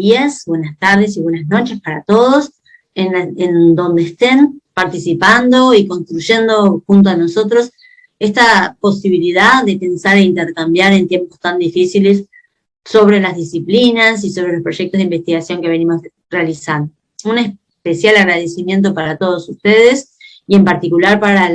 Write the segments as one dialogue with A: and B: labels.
A: días, buenas tardes y buenas noches para todos, en donde estén participando y construyendo junto a nosotros esta posibilidad de pensar e intercambiar en tiempos tan difíciles sobre las disciplinas y sobre los proyectos de investigación que venimos realizando. Un especial agradecimiento para todos ustedes y en particular para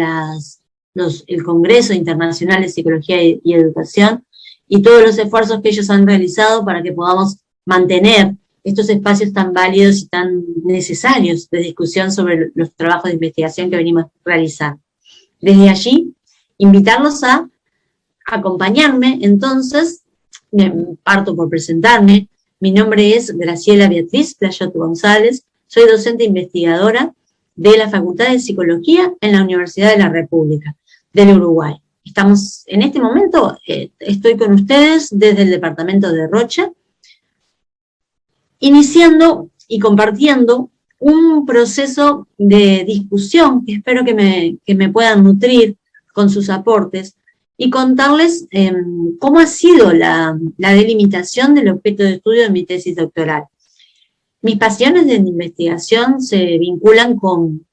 A: el Congreso Internacional de Psicología y Educación y todos los esfuerzos que ellos han realizado para que podamos mantener estos espacios tan válidos y tan necesarios de discusión sobre los trabajos de investigación que venimos realizando. Desde allí, invitarlos a acompañarme, entonces, parto por presentarme. Mi nombre es Graciela Beatriz Playot González, soy docente investigadora de la Facultad de Psicología en la Universidad de la República del Uruguay. Estamos, en este momento, estoy con ustedes desde el departamento de Rocha, iniciando y compartiendo un proceso de discusión que espero que me puedan nutrir con sus aportes y contarles cómo ha sido la delimitación del objeto de estudio de mi tesis doctoral. Mis pasiones de investigación se vinculan con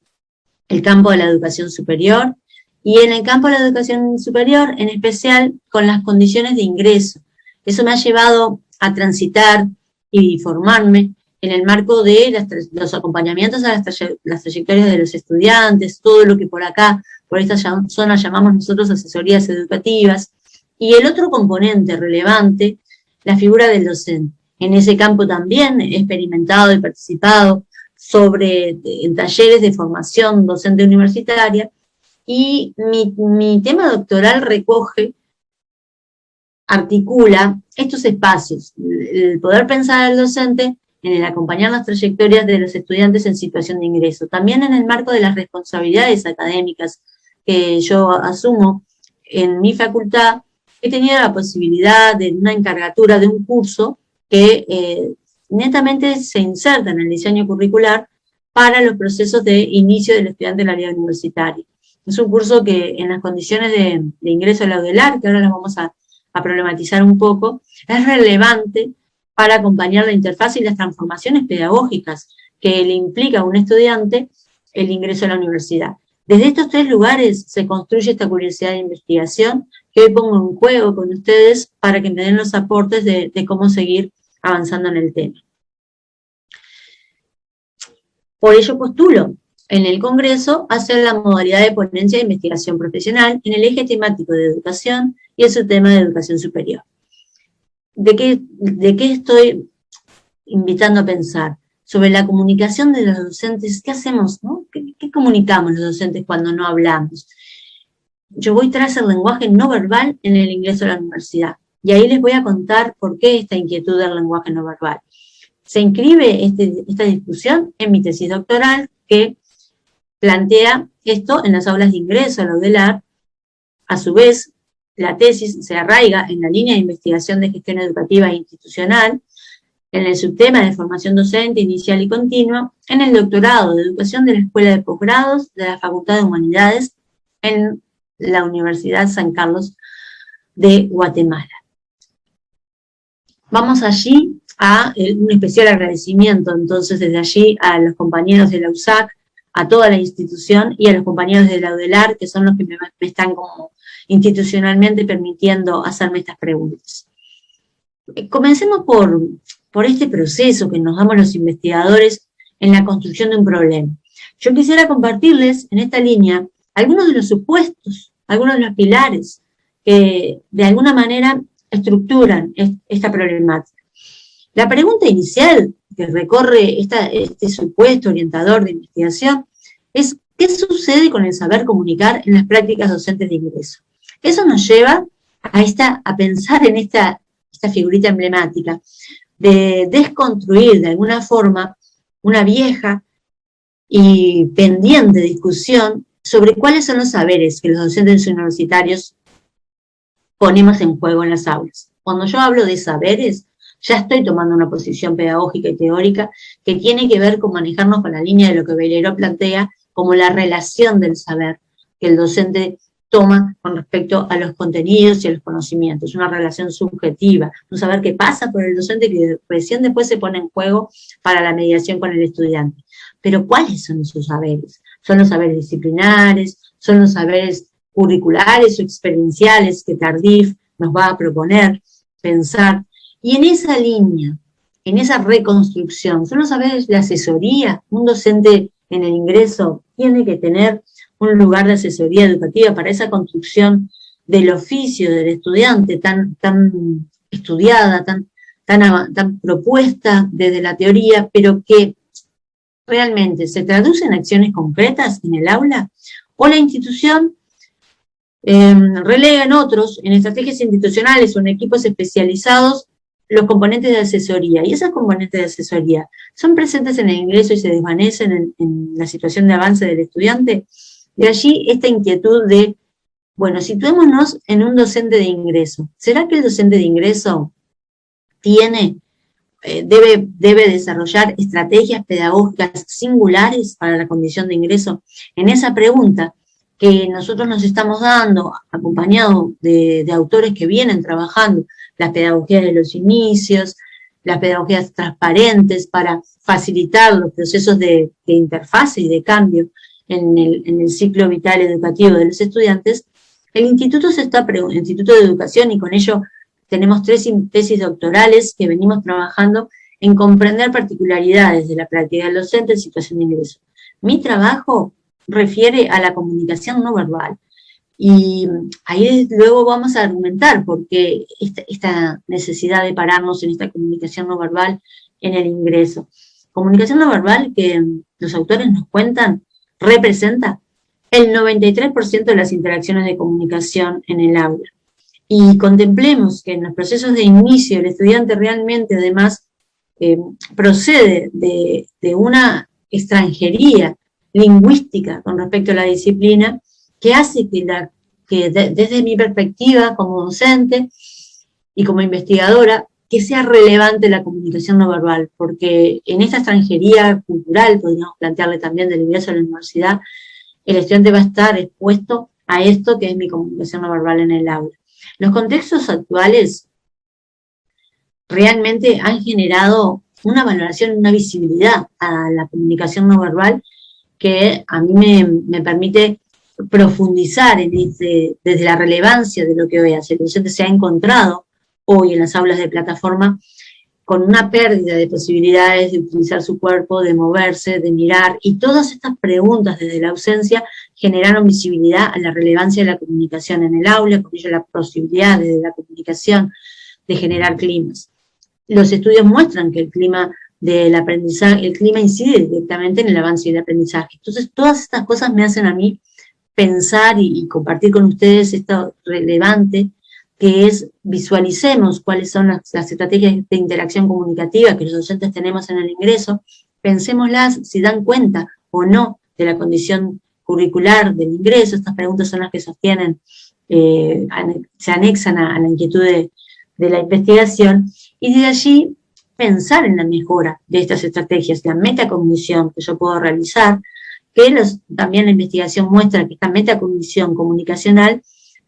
A: el campo de la educación superior y en el campo de la educación superior, en especial con las condiciones de ingreso. Eso me ha llevado a transitar y formarme en el marco de los acompañamientos a las trayectorias de los estudiantes, todo lo que por acá, por esta zona llamamos nosotros asesorías educativas, y el otro componente relevante, la figura del docente. En ese campo también he experimentado y participado en talleres de formación docente universitaria, y mi tema doctoral articula estos espacios, el poder pensar al docente en el acompañar las trayectorias de los estudiantes en situación de ingreso. También en el marco de las responsabilidades académicas que yo asumo en mi facultad, he tenido la posibilidad de una encargatura de un curso que netamente se inserta en el diseño curricular para los procesos de inicio del estudiante en la vida universitaria. Es un curso que en las condiciones de ingreso a la UDELAR, que ahora las vamos a problematizar un poco, es relevante para acompañar la interfaz y las transformaciones pedagógicas que le implica a un estudiante el ingreso a la universidad. Desde estos tres lugares se construye esta curiosidad de investigación que hoy pongo en juego con ustedes para que me den los aportes de cómo seguir avanzando en el tema. Por ello postulo en el Congreso hacer la modalidad de ponencia de investigación profesional en el eje temático de educación y el subtema de educación superior. ¿De qué estoy invitando a pensar? Sobre la comunicación de los docentes. ¿Qué hacemos, no? ¿Qué comunicamos los docentes cuando no hablamos? Yo voy tras el lenguaje no verbal en el ingreso a la universidad. Y ahí les voy a contar por qué esta inquietud del lenguaje no verbal. Se inscribe esta discusión en mi tesis doctoral que plantea esto en las aulas de ingreso a la UDELAR. A su vez, la tesis se arraiga en la línea de investigación de gestión educativa e institucional, en el subtema de formación docente inicial y continua, en el doctorado de educación de la Escuela de Posgrados de la Facultad de Humanidades en la Universidad San Carlos de Guatemala. Vamos allí a un especial agradecimiento, entonces, desde allí a los compañeros de la USAC, a toda la institución y a los compañeros de la UDELAR, que son los que me están como institucionalmente permitiendo hacerme estas preguntas. Comencemos por este proceso que nos damos los investigadores en la construcción de un problema. Yo quisiera compartirles en esta línea algunos de los supuestos, algunos de los pilares que de alguna manera estructuran esta problemática. La pregunta inicial que recorre este supuesto orientador de investigación es ¿qué sucede con el saber comunicar en las prácticas docentes de ingreso? Eso nos lleva a pensar en esta figurita emblemática de desconstruir de alguna forma una vieja y pendiente discusión sobre cuáles son los saberes que los docentes universitarios ponemos en juego en las aulas. Cuando yo hablo de saberes, ya estoy tomando una posición pedagógica y teórica que tiene que ver con manejarnos con la línea de lo que Belleró plantea como la relación del saber que el docente toma con respecto a los contenidos y a los conocimientos, una relación subjetiva, un saber que pasa por el docente que recién después se pone en juego para la mediación con el estudiante. Pero ¿cuáles son esos saberes? ¿Son los saberes disciplinares? ¿Son los saberes curriculares o experienciales que Tardif nos va a proponer pensar? Y en esa línea, en esa reconstrucción, son los saberes de asesoría. Un docente en el ingreso tiene que tener un lugar de asesoría educativa para esa construcción del oficio del estudiante tan estudiada, tan propuesta desde la teoría, pero que realmente se traduce en acciones concretas en el aula, o la institución relega en otros, en estrategias institucionales o en equipos especializados, los componentes de asesoría. Y esos componentes de asesoría son presentes en el ingreso y se desvanecen en la situación de avance del estudiante. De allí esta inquietud de, bueno, situémonos en un docente de ingreso. ¿Será que el docente de ingreso debe desarrollar estrategias pedagógicas singulares para la condición de ingreso? En esa pregunta que nosotros nos estamos dando, acompañado de autores que vienen trabajando las pedagogías de los inicios, las pedagogías transparentes para facilitar los procesos de interfase y de cambio en el ciclo vital educativo de los estudiantes, el Instituto de Educación, y con ello tenemos 3 tesis doctorales que venimos trabajando en comprender particularidades de la práctica del docente en situación de ingreso. Mi trabajo refiere a la comunicación no verbal, y ahí luego vamos a argumentar por qué esta necesidad de pararnos en esta comunicación no verbal en el ingreso. Comunicación no verbal que los autores nos cuentan representa el 93% de las interacciones de comunicación en el aula. Y contemplemos que en los procesos de inicio el estudiante realmente además procede de una extranjería lingüística con respecto a la disciplina, que hace que desde mi perspectiva como docente y como investigadora, que sea relevante la comunicación no verbal, porque en esta extranjería cultural, podríamos plantearle también del ingreso a la universidad, el estudiante va a estar expuesto a esto que es mi comunicación no verbal en el aula. Los contextos actuales realmente han generado una valoración, una visibilidad a la comunicación no verbal que a mí me permite profundizar desde la relevancia de lo que hoy hace. El docente se ha encontrado hoy en las aulas de plataforma con una pérdida de posibilidades de utilizar su cuerpo, de moverse, de mirar, y todas estas preguntas desde la ausencia generaron visibilidad a la relevancia de la comunicación en el aula, con ello la posibilidad de la comunicación de generar climas. Los estudios muestran que el clima del aprendizaje, el clima incide directamente en el avance y el aprendizaje. Entonces, todas estas cosas me hacen a mí pensar y compartir con ustedes esto relevante, que es visualicemos cuáles son las estrategias de interacción comunicativa que los docentes tenemos en el ingreso, pensémoslas si dan cuenta o no de la condición curricular del ingreso. Estas preguntas son las que sostienen, se anexan a la inquietud de la investigación, y de allí pensar en la mejora de estas estrategias, la metacognición que yo puedo realizar, que también la investigación muestra que esta metacognición comunicacional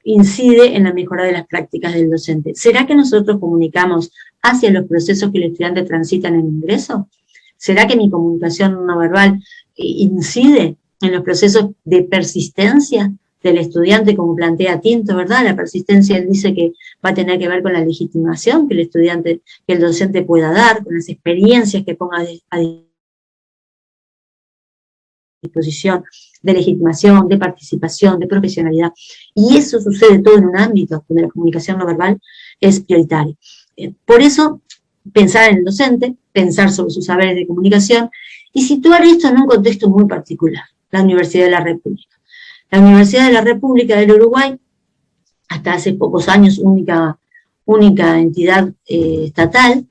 A: incide en la mejora de las prácticas del docente. ¿Será que nosotros comunicamos hacia los procesos que el estudiante transita en el ingreso? ¿Será que mi comunicación no verbal incide en los procesos de persistencia del estudiante, como plantea Tinto, ¿verdad? La persistencia, él dice que va a tener que ver con la legitimación que el docente pueda dar, con las experiencias que ponga a disposición, de legitimación, de participación, de profesionalidad. Y eso sucede todo en un ámbito donde la comunicación no verbal es prioritaria. Por eso, pensar en el docente, pensar sobre sus saberes de comunicación y situar esto en un contexto muy particular, la Universidad de la República. La Universidad de la República del Uruguay, hasta hace pocos años única entidad estatal,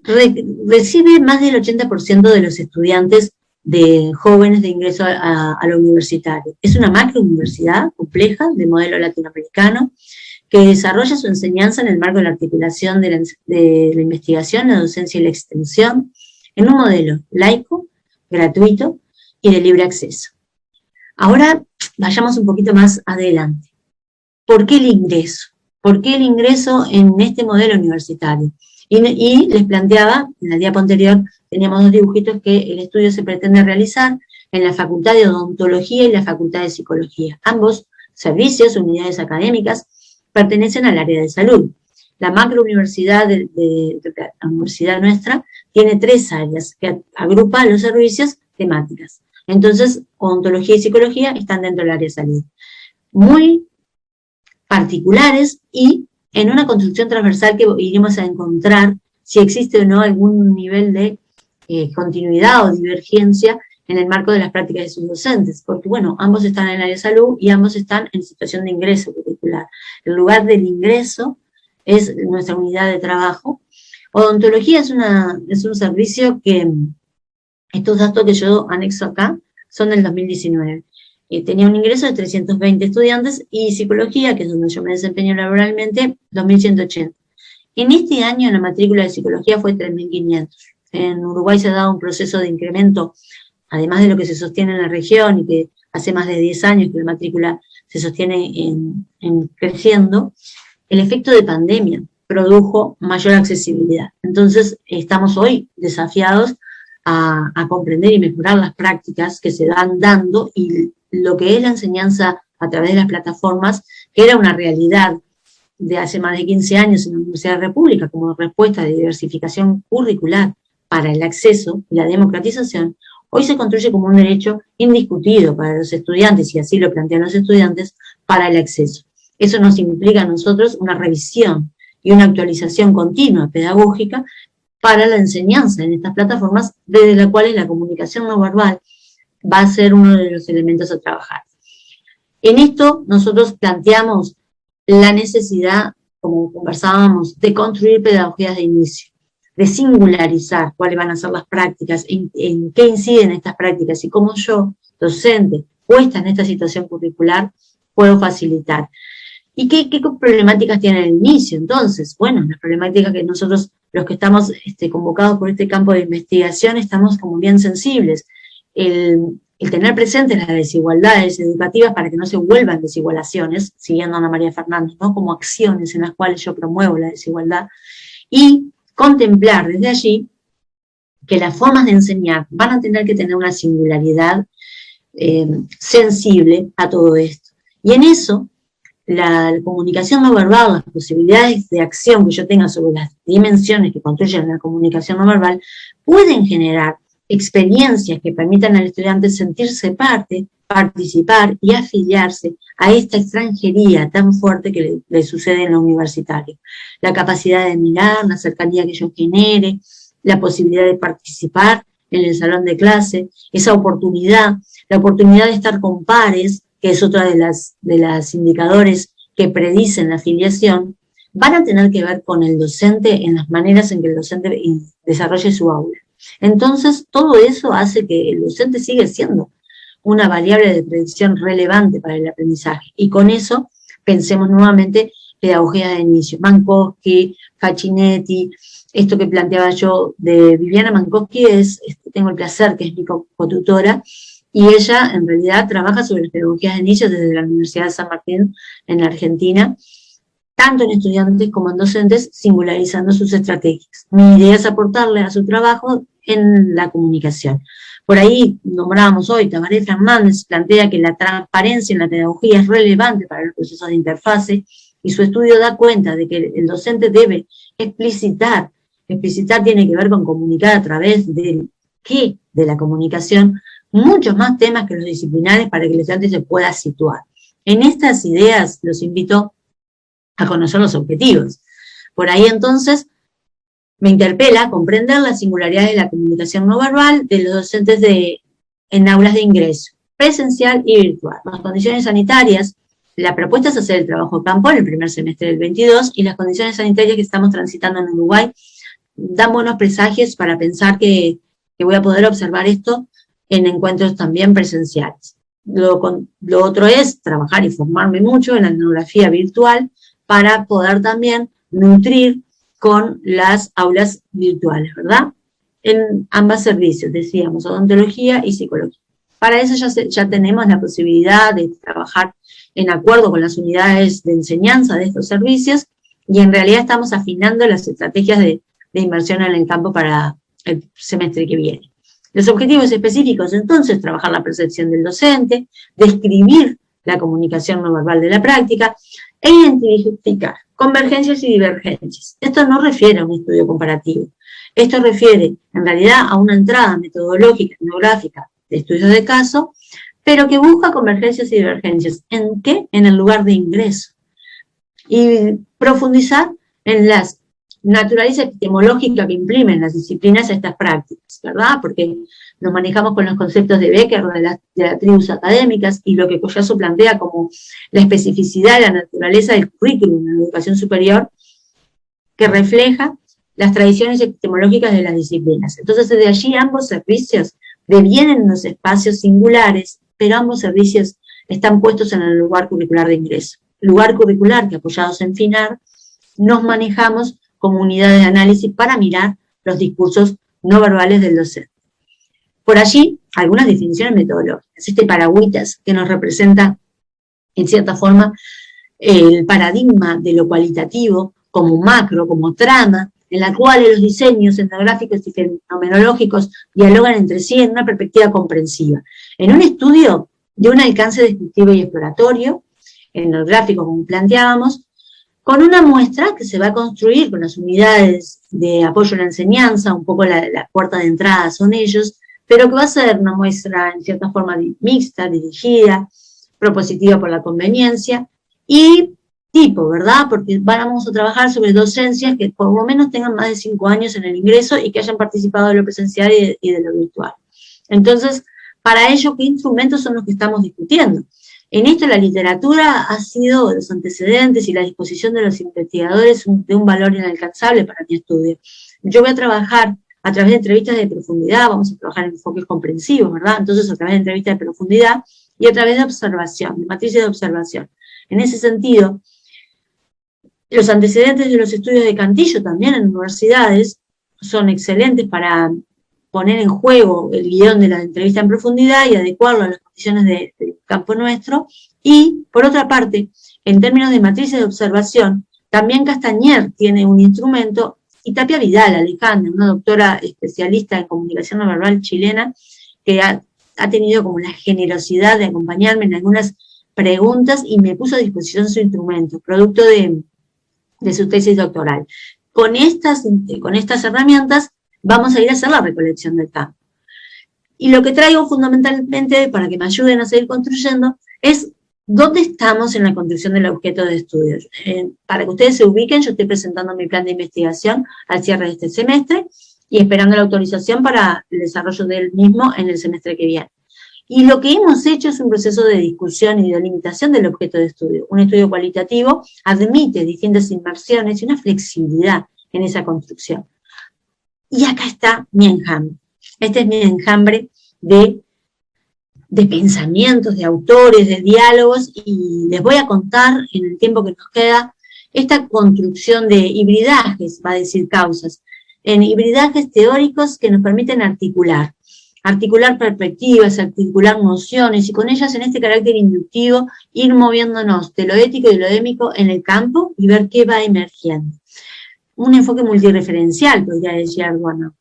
A: recibe más del 80% de los estudiantes de jóvenes de ingreso a lo universitario. Es una macrouniversidad compleja de modelo latinoamericano que desarrolla su enseñanza en el marco de la articulación de la investigación, la docencia y la extensión en un modelo laico, gratuito y de libre acceso. Ahora vayamos un poquito más adelante. ¿Por qué el ingreso? ¿Por qué el ingreso en este modelo universitario? Y les planteaba, en la diapo anterior teníamos dos dibujitos que el estudio se pretende realizar en la Facultad de Odontología y la Facultad de Psicología. Ambos servicios, unidades académicas, pertenecen al área de salud. La macrouniversidad de la universidad nuestra tiene 3 áreas que agrupa los servicios temáticas. Entonces, odontología y psicología están dentro del área de salud. Muy particulares y en una construcción transversal que iremos a encontrar si existe o no algún nivel de continuidad o divergencia en el marco de las prácticas de sus docentes, porque bueno, ambos están en el área de salud y ambos están en situación de ingreso particular. El lugar del ingreso es nuestra unidad de trabajo. Odontología es un servicio que, estos datos que yo anexo acá, son del 2019. Tenía un ingreso de 320 estudiantes y psicología, que es donde yo me desempeño laboralmente, 2.180. En este año la matrícula de psicología fue 3.500. En Uruguay se ha dado un proceso de incremento, además de lo que se sostiene en la región y que hace más de 10 años que la matrícula se sostiene en creciendo. El efecto de pandemia produjo mayor accesibilidad. Entonces estamos hoy desafiados a comprender y mejorar las prácticas que se van dando y lo que es la enseñanza a través de las plataformas, que era una realidad de hace más de 15 años en la Universidad de la República como respuesta de diversificación curricular para el acceso y la democratización, hoy se construye como un derecho indiscutido para los estudiantes, y así lo plantean los estudiantes, para el acceso. Eso nos implica a nosotros una revisión y una actualización continua pedagógica para la enseñanza en estas plataformas, desde las cuales la comunicación no verbal va a ser uno de los elementos a trabajar. En esto nosotros planteamos la necesidad, como conversábamos, de construir pedagogías de inicio, de singularizar cuáles van a ser las prácticas, en qué inciden estas prácticas y cómo yo, docente, puesta en esta situación curricular, puedo facilitar. ¿Y qué problemáticas tiene el inicio? Entonces, bueno, las problemáticas que nosotros, los que estamos convocados por este campo de investigación, estamos como bien sensibles. El tener presentes las desigualdades educativas para que no se vuelvan desigualaciones, siguiendo a Ana María Fernández, ¿no? Como acciones en las cuales yo promuevo la desigualdad, y contemplar desde allí que las formas de enseñar van a tener que tener una singularidad sensible a todo esto. Y en eso, la comunicación no verbal, las posibilidades de acción que yo tenga sobre las dimensiones que construyen la comunicación no verbal, pueden generar experiencias que permitan al estudiante sentirse parte, participar y afiliarse a esta extranjería tan fuerte que le sucede en lo universitario. La capacidad de mirar, la cercanía que yo genere, la posibilidad de participar en el salón de clase, esa oportunidad, la oportunidad de estar con pares, que es otra de las indicadores que predicen la afiliación, van a tener que ver con el docente en las maneras en que el docente desarrolle su aula. Entonces, todo eso hace que el docente siga siendo una variable de predicción relevante para el aprendizaje. Y con eso, pensemos nuevamente pedagogía de inicio. Mankowski, Facchinetti, esto que planteaba yo de Viviana Mankowski, tengo el placer, que es mi cotutora, y ella en realidad trabaja sobre las pedagogías de inicio desde la Universidad de San Martín en la Argentina, tanto en estudiantes como en docentes, singularizando sus estrategias. Mi idea es aportarle a su trabajo en la comunicación. Por ahí nombrábamos hoy, Tabaré Fernández plantea que la transparencia en la pedagogía es relevante para los procesos de interfase, y su estudio da cuenta de que el docente debe explicitar tiene que ver con comunicar a través del qué de la comunicación, muchos más temas que los disciplinares para que el estudiante se pueda situar. En estas ideas los invito a conocer los objetivos. Por ahí entonces me interpela comprender las singularidades de la comunicación no verbal de los docentes en aulas de ingreso, presencial y virtual. Las condiciones sanitarias, la propuesta es hacer el trabajo campo en el primer semestre del 22, y las condiciones sanitarias que estamos transitando en Uruguay dan buenos presagios para pensar que voy a poder observar esto en encuentros también presenciales. Lo otro es trabajar y formarme mucho en la etnografía virtual para poder también nutrir con las aulas virtuales, ¿verdad? En ambos servicios, decíamos, odontología y psicología. Para eso ya tenemos la posibilidad de trabajar en acuerdo con las unidades de enseñanza de estos servicios, y en realidad estamos afinando las estrategias de inversión en el campo para el semestre que viene. Los objetivos específicos, entonces, trabajar la percepción del docente, describir la comunicación no verbal de la práctica, e identificar convergencias y divergencias. Esto no refiere a un estudio comparativo. Esto refiere, en realidad, a una entrada metodológica, etnográfica, de estudios de caso, pero que busca convergencias y divergencias. ¿En qué? En el lugar de ingreso. Y profundizar en las naturaleza epistemológica que imprimen las disciplinas a estas prácticas, ¿verdad? Porque nos manejamos con los conceptos de Becker, de las tribus académicas, y lo que Collazo plantea como la especificidad de la naturaleza del currículum en la educación superior, que refleja las tradiciones epistemológicas de las disciplinas. Entonces, desde allí ambos servicios devienen unos espacios singulares, pero ambos servicios están puestos en el lugar curricular de ingreso. Lugar curricular que, apoyados en FINAR, nos manejamos como unidad de análisis para mirar los discursos no verbales del docente. Por allí, algunas definiciones metodológicas. Este paragüitas que nos representa, en cierta forma, el paradigma de lo cualitativo como macro, como trama, en la cual los diseños etnográficos y fenomenológicos dialogan entre sí en una perspectiva comprensiva. En un estudio de un alcance descriptivo y exploratorio, etnográfico como planteábamos, con una muestra que se va a construir con las unidades de apoyo a la enseñanza, un poco la puerta de entrada son ellos, pero que va a ser una muestra en cierta forma mixta, dirigida, propositiva por la conveniencia, y tipo, ¿verdad? Porque vamos a trabajar sobre docencias que por lo menos tengan más de 5 años en el ingreso y que hayan participado de lo presencial y de lo virtual. Entonces, para ello, ¿qué instrumentos son los que estamos discutiendo? En esto la literatura ha sido, los antecedentes y la disposición de los investigadores de un valor inalcanzable para mi estudio. Yo voy a trabajar a través de entrevistas de profundidad, vamos a trabajar en enfoques comprensivos, ¿verdad? Entonces a través de entrevistas de profundidad y a través de observación, de matrices de observación. En ese sentido, los antecedentes de los estudios de Cantillo también en universidades son excelentes para poner en juego el guión de la entrevista en profundidad y adecuarlo a las condiciones del campo nuestro. Y, por otra parte, en términos de matrices de observación, también Castañer tiene un instrumento, y Tapia Vidal, Alejandra, una doctora especialista en comunicación no verbal chilena, que ha tenido como la generosidad de acompañarme en algunas preguntas y me puso a disposición su instrumento, producto de su tesis doctoral. Con estas herramientas vamos a ir a hacer la recolección del campo. Y lo que traigo fundamentalmente, para que me ayuden a seguir construyendo, es dónde estamos en la construcción del objeto de estudio. Para que ustedes se ubiquen, yo estoy presentando mi plan de investigación al cierre de este semestre y esperando la autorización para el desarrollo del mismo en el semestre que viene. Y lo que hemos hecho es un proceso de discusión y de delimitación del objeto de estudio. Un estudio cualitativo admite distintas inversiones y una flexibilidad en esa construcción. Y acá está mi enjambre. Este es mi enjambre de pensamientos, de autores, de diálogos, y les voy a contar, en el tiempo que nos queda, esta construcción de hibridajes, va a decir causas, en hibridajes teóricos que nos permiten articular perspectivas, articular nociones, y con ellas, en este carácter inductivo, ir moviéndonos de lo ético y de lo émico en el campo y ver qué va emergiendo. Un enfoque multireferencial, podría decir Arduino.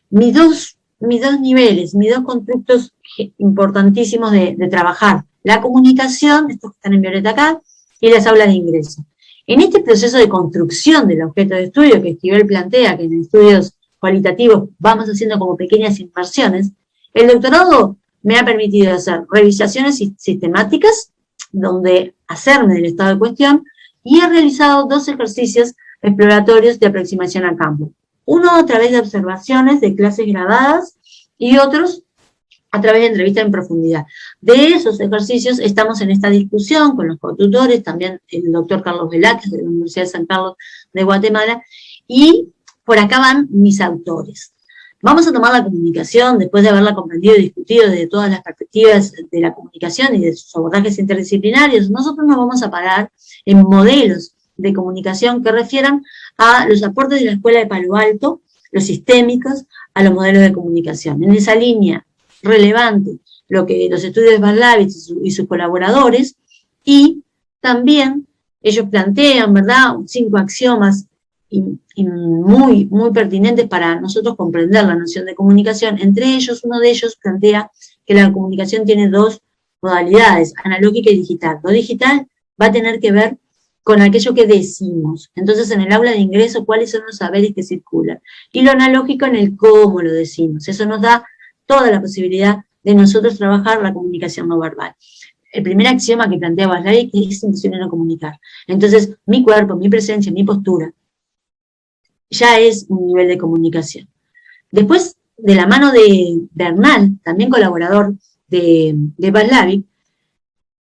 A: Mis dos niveles, mis dos constructos importantísimos de trabajar, la comunicación, estos que están en violeta acá, y las aulas de ingreso. En este proceso de construcción del objeto de estudio que Esquivel plantea, que en estudios cualitativos vamos haciendo como pequeñas inversiones, el doctorado me ha permitido hacer revisaciones sistemáticas, donde hacerme del estado de cuestión, y he realizado 2 ejercicios exploratorios de aproximación al campo. Uno a través de observaciones de clases grabadas y otros a través de entrevistas en profundidad. De esos ejercicios estamos en esta discusión con los cotutores, también el doctor Carlos Velázquez de la Universidad de San Carlos de Guatemala, y por acá van mis autores. Vamos a tomar la comunicación, después de haberla comprendido y discutido desde todas las perspectivas de la comunicación y de sus abordajes interdisciplinarios. Nosotros nos vamos a parar en modelos de comunicación que refieran a los aportes de la Escuela de Palo Alto, los sistémicos, a los modelos de comunicación. En esa línea relevante, los estudios de Barlavich y sus colaboradores, y también ellos plantean, ¿verdad?, 5 axiomas y muy, muy pertinentes para nosotros comprender la noción de comunicación. Entre ellos, uno de ellos plantea que la comunicación tiene 2 modalidades, analógica y digital. Lo digital va a tener que ver con aquello que decimos. Entonces, en el aula de ingreso, ¿cuáles son los saberes que circulan? Y lo analógico en el cómo lo decimos. Eso nos da toda la posibilidad de nosotros trabajar la comunicación no verbal. El primer axioma que plantea Barlavich es imposible no comunicar. Entonces, mi cuerpo, mi presencia, mi postura, ya es un nivel de comunicación. Después, de la mano de Bernal, también colaborador de Barlavich,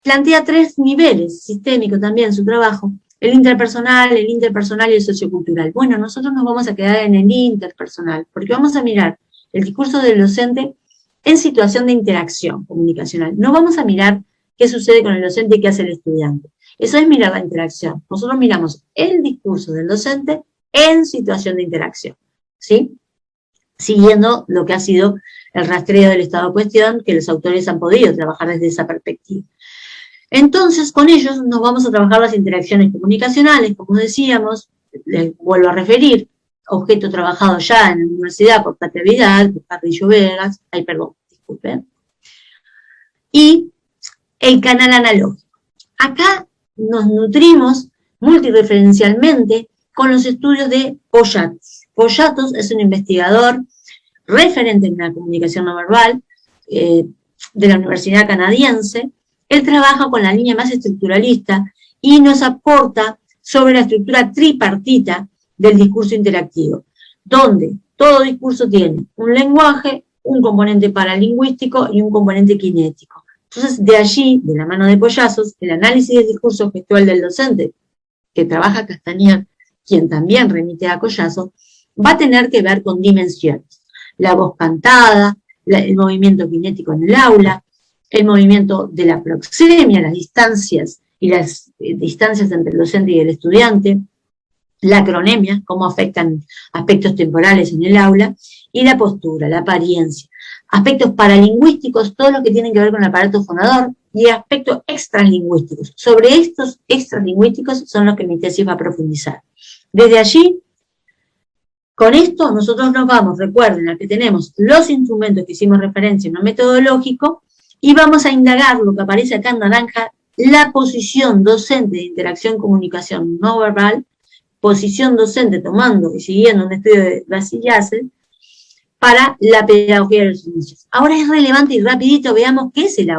A: plantea 3 niveles sistémicos también en su trabajo, el interpersonal y el sociocultural. Bueno, nosotros nos vamos a quedar en el interpersonal, porque vamos a mirar el discurso del docente en situación de interacción comunicacional. No vamos a mirar qué sucede con el docente y qué hace el estudiante. Eso es mirar la interacción. Nosotros miramos el discurso del docente en situación de interacción, ¿sí? Siguiendo lo que ha sido el rastreo del estado de cuestión, que los autores han podido trabajar desde esa perspectiva. Entonces, con ellos nos vamos a trabajar las interacciones comunicacionales, como decíamos, les vuelvo a referir, objeto trabajado ya en la universidad por Tapia Vidal, por Carrillo Vegas, disculpen, y el canal analógico. Acá nos nutrimos multireferencialmente con los estudios de Poyatos. Poyatos es un investigador referente en la comunicación no verbal de la Universidad Canadiense. Él trabaja con la línea más estructuralista y nos aporta sobre la estructura tripartita del discurso interactivo, donde todo discurso tiene un lenguaje, un componente paralingüístico y un componente kinético. Entonces, de allí, de la mano de Poyatos, el análisis del discurso gestual del docente, que trabaja Castañer, quien también remite a Collazo, va a tener que ver con dimensiones. La voz cantada, el movimiento kinético en el aula, el movimiento de la proxemia, las distancias y las distancias entre el docente y el estudiante, la cronemia, cómo afectan aspectos temporales en el aula, y la postura, la apariencia. Aspectos paralingüísticos, todo lo que tiene que ver con el aparato fonador, y aspectos extralingüísticos. Sobre estos extralingüísticos son los que mi tesis va a profundizar. Desde allí, con esto nosotros nos vamos, recuerden, a que tenemos los instrumentos que hicimos referencia en lo metodológico, y vamos a indagar lo que aparece acá en naranja, la posición docente de interacción comunicación no verbal, posición docente tomando y siguiendo un estudio de Vasillasel, para la pedagogía de los inicios. Ahora es relevante y rapidito veamos qué es el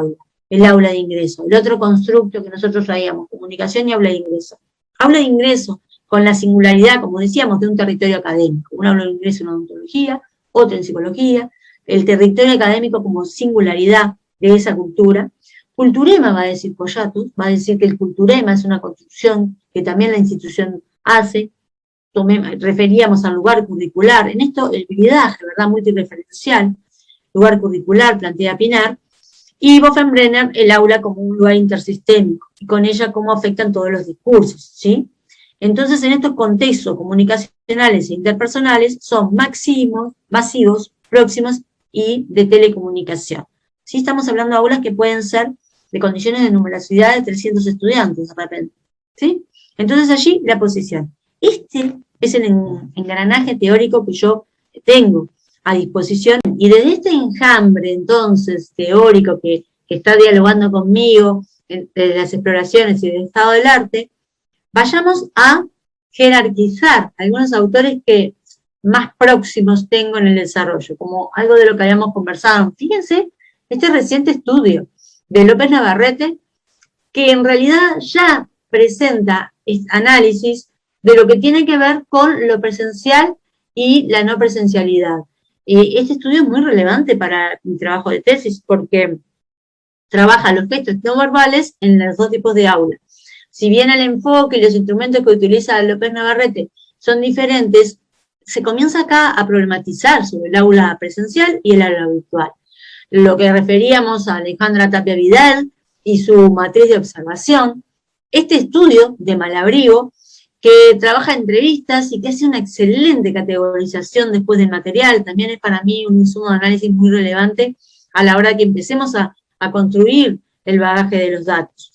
A: aula de ingreso, el otro constructo que nosotros traíamos, comunicación y aula de ingreso. Aula de ingreso con la singularidad, como decíamos, de un territorio académico, un aula de ingreso en odontología, otro en psicología, el territorio académico como singularidad de esa cultura. Culturema, va a decir Poyatos, va a decir que el culturema es una construcción que también la institución hace. Referíamos al lugar curricular, en esto el gridaje, ¿verdad?, multireferencial, lugar curricular, plantea Pinar, y Boffenbrenner el aula como un lugar intersistémico, y con ella cómo afectan todos los discursos, ¿sí? Entonces, en estos contextos comunicacionales e interpersonales son máximos, masivos, próximos y de telecomunicación. ¿Sí? Estamos hablando de aulas que pueden ser de condiciones de numerosidad de 300 estudiantes de repente, ¿sí? Entonces allí la posición. Este es el engranaje teórico que yo tengo a disposición, y desde este enjambre, entonces, teórico que está dialogando conmigo, de las exploraciones y del estado del arte, vayamos a jerarquizar algunos autores que más próximos tengo en el desarrollo, como algo de lo que habíamos conversado. Fíjense, este reciente estudio de López Navarrete, que en realidad ya presenta análisis de lo que tiene que ver con lo presencial y la no presencialidad. Este estudio es muy relevante para mi trabajo de tesis porque trabaja los gestos no verbales en los 2 tipos de aula. Si bien el enfoque y los instrumentos que utiliza López Navarrete son diferentes, se comienza acá a problematizar sobre el aula presencial y el aula virtual. Lo que referíamos a Alejandra Tapia Vidal y su matriz de observación, este estudio de Malabrigo, que trabaja entrevistas y que hace una excelente categorización después del material, también es para mí un insumo de análisis muy relevante a la hora que empecemos a a construir el bagaje de los datos.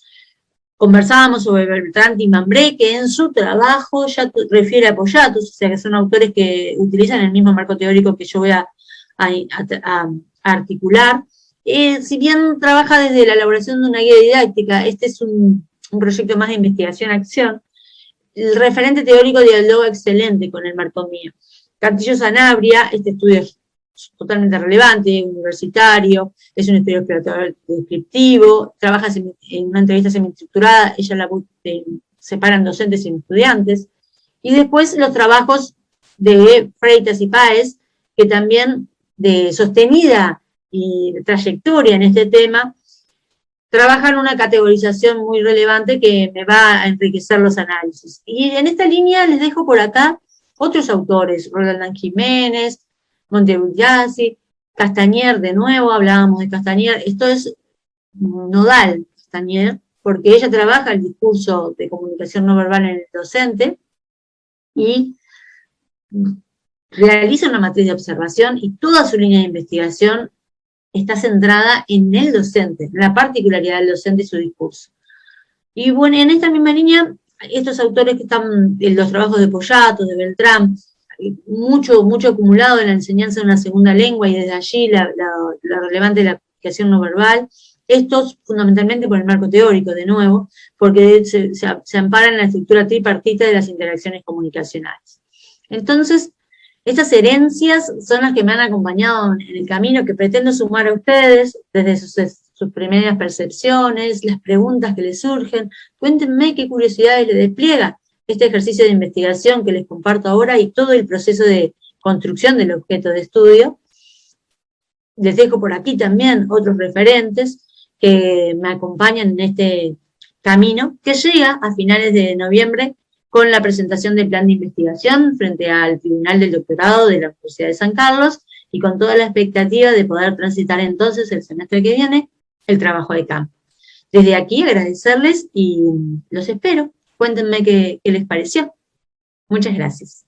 A: Conversábamos sobre Bertrand y Mambré, que en su trabajo ya refiere a Poyatos, o sea que son autores que utilizan el mismo marco teórico que yo voy a articular. Si bien trabaja desde la elaboración de una guía didáctica, este es un proyecto más de investigación-acción, el referente teórico dialoga excelente con el marco mío. Castillo Sanabria, este estudio es totalmente relevante, universitario, es un estudio descriptivo, trabaja en una entrevista semiestructurada, ella la separan docentes y estudiantes, y después los trabajos de Freitas y Páez, que también de sostenida y de trayectoria en este tema, trabajan una categorización muy relevante que me va a enriquecer los análisis. Y en esta línea les dejo por acá otros autores, Roland Jiménez, Montebulliasi, Castañer, de nuevo, hablábamos de Castañer, esto es nodal, Castañer, porque ella trabaja el discurso de comunicación no verbal en el docente y realiza una matriz de observación y toda su línea de investigación está centrada en el docente, en la particularidad del docente y su discurso. Y bueno, en esta misma línea, estos autores que están en los trabajos de Poyatos, de Beltrán, mucho acumulado en la enseñanza de una segunda lengua y desde allí la relevante de la comunicación no verbal, estos fundamentalmente por el marco teórico, de nuevo, porque se ampara en la estructura tripartita de las interacciones comunicacionales. Entonces, estas herencias son las que me han acompañado en el camino que pretendo sumar a ustedes desde sus primeras percepciones, las preguntas que les surgen. Cuéntenme qué curiosidades les despliega este ejercicio de investigación que les comparto ahora y todo el proceso de construcción del objeto de estudio. Les dejo por aquí también otros referentes que me acompañan en este camino, que llega a finales de noviembre con la presentación del plan de investigación frente al Tribunal del Doctorado de la Universidad de San Carlos y con toda la expectativa de poder transitar entonces el semestre que viene el trabajo de campo. Desde aquí agradecerles y los espero. Cuéntenme qué les pareció. Muchas gracias.